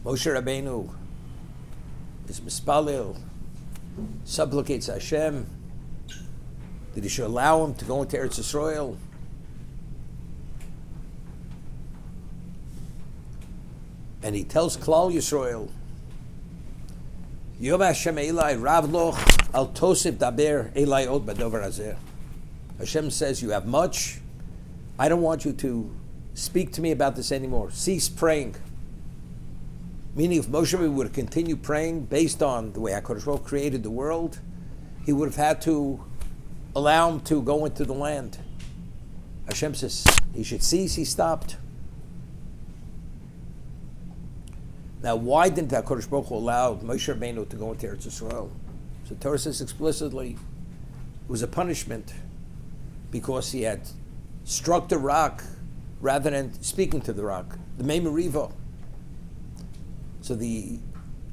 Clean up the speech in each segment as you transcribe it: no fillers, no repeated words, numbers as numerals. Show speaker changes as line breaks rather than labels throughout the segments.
Moshe Rabbeinu is mispalel, supplicates Hashem that he should allow him to go into Eretz Yisrael. And he tells Klal Yisrael, Yom Hashem Elai Rav Loch Al Tosif Daber Elai Od Badover Hazeh. Hashem says, you have much. I don't want you to speak to me about this anymore. Cease praying. Meaning, if Moshe would have continued praying based on the way HaKadosh Baruch Hu created the world, he would have had to allow him to go into the land. Hashem says he should cease. He stopped. Now, why didn't HaKadosh Baruch Hu allow Moshe Rabbeinu to go into Eretz Yisrael? So Torah says explicitly, it was a punishment because he had struck the rock rather than speaking to the rock, the Mei Meriva. So the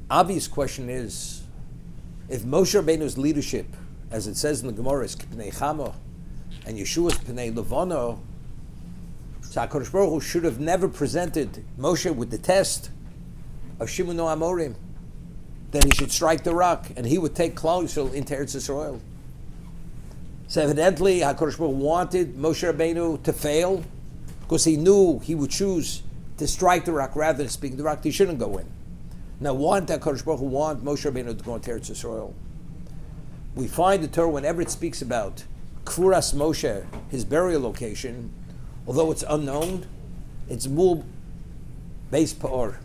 obvious question is, if Moshe Rabbeinu's leadership, as it says in the Gemara, is Pnei Chama, and Yeshua's Pnei Levana, so HaKadosh Baruch Hu should have never presented Moshe with the test of Shimon Amorim, that he should strike the rock, and he would take Klal Yisrael into Eretz Yisrael. So evidently, HaKadosh Baruch Hu wanted Moshe Rabbeinu to fail, because he knew he would choose to strike the rock rather than speak to the rock. He shouldn't go in. Now, why did HaKadosh Baruch Hu want Moshe Rabbeinu to go into Eretz Yisrael? We find the Torah, whenever it speaks about Kfuras Moshe, his burial location, although it's unknown, it's Mul Beis Pa'or.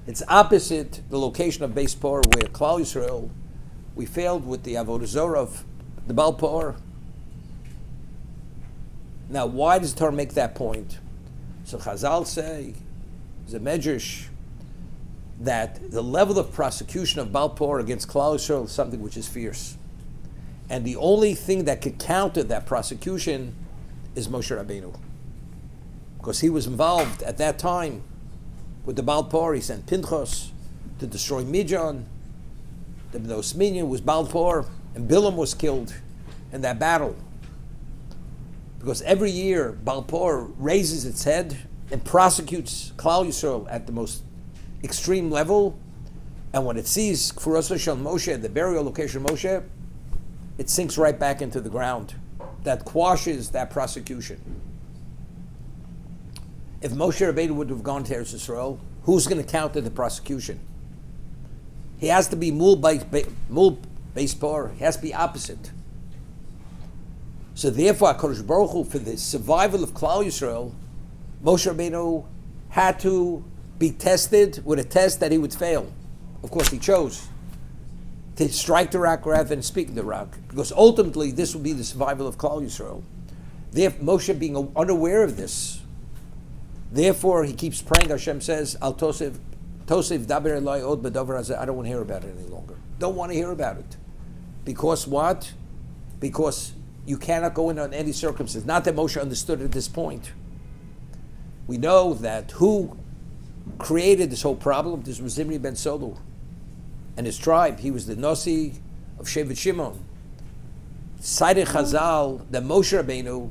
It's opposite the location of Beis Pa'or, where Klal Yisrael, we failed with the Avodah Zorah of the Baal Pa'or. Now, why does the Torah make that point? So Chazal say, there's a medrash, that the level of prosecution of Baal Pa'or against Klal Yisrael is something which is fierce. And the only thing that could counter that prosecution is Moshe Rabbeinu. Because he was involved at that time with the Baal Pa'or. He sent Pinchas to destroy Midian. The Minyan was Baal Pa'or, and Bilam was killed in that battle. Because every year Baal Pa'or raises its head and prosecutes Klal Yisrael at the most extreme level, and when it sees Kfuras Shel Moshe, the burial location of Moshe, it sinks right back into the ground. That quashes that prosecution. If Moshe Rabbeinu would have gone to Eretz Yisrael, who's going to counter the prosecution? He has to be Mul Beis Pa'or. He has to be opposite. So therefore, HaKadosh Baruch Hu, for the survival of Klal Yisrael, Moshe Rabbeinu had to be tested with a test that he would fail. Of course, he chose to strike the rock rather than speak to the rock, because ultimately this would be the survival of Klal Yisrael. Therefore, Moshe being unaware of this, therefore he keeps praying. Hashem says, Al Tosef Daber Elai Od Badover Hazeh. I don't want to hear about it any longer. Don't want to hear about it. Because what? Because you cannot go in on any circumstance. Not that Moshe understood at this point. We know that who created this whole problem? This was Zimri ben Solu and his tribe. He was the Nasi of Shevet Shimon. Cited Chazal that Moshe Rabbeinu,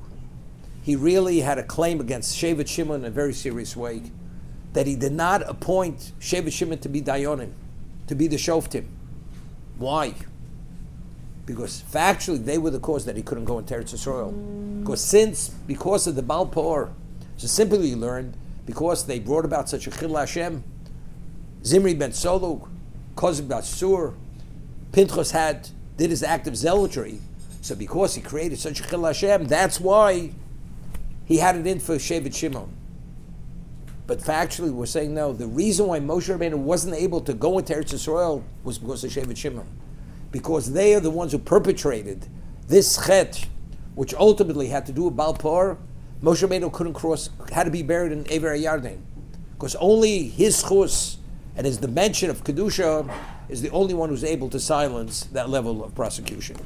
he really had a claim against Shevet Shimon in a very serious way, that he did not appoint Shevet Shimon to be Dayanim, to be the Shoftim. Why? Because factually they were the cause that he couldn't go into Eretz Yisrael. Because of the Baal Pa'or. So simply we learned, because they brought about such a Chil Hashem, Zimri ben Solu, Kozib Basur, Pinchas did his act of zealotry. So because he created such a Chil Hashem, that's why he had it in for Shevet Shimon. But factually we're saying no, the reason why Moshe Rabbeinu wasn't able to go into Eretz Yisrael was because of Shevet Shimon. Because they are the ones who perpetrated this chet, which ultimately had to do with Baal Pa'or. Moshe Rabbeinu couldn't cross, had to be buried in Ever Yarden, because only his chus and his dimension of kedusha is the only one who's able to silence that level of prosecution.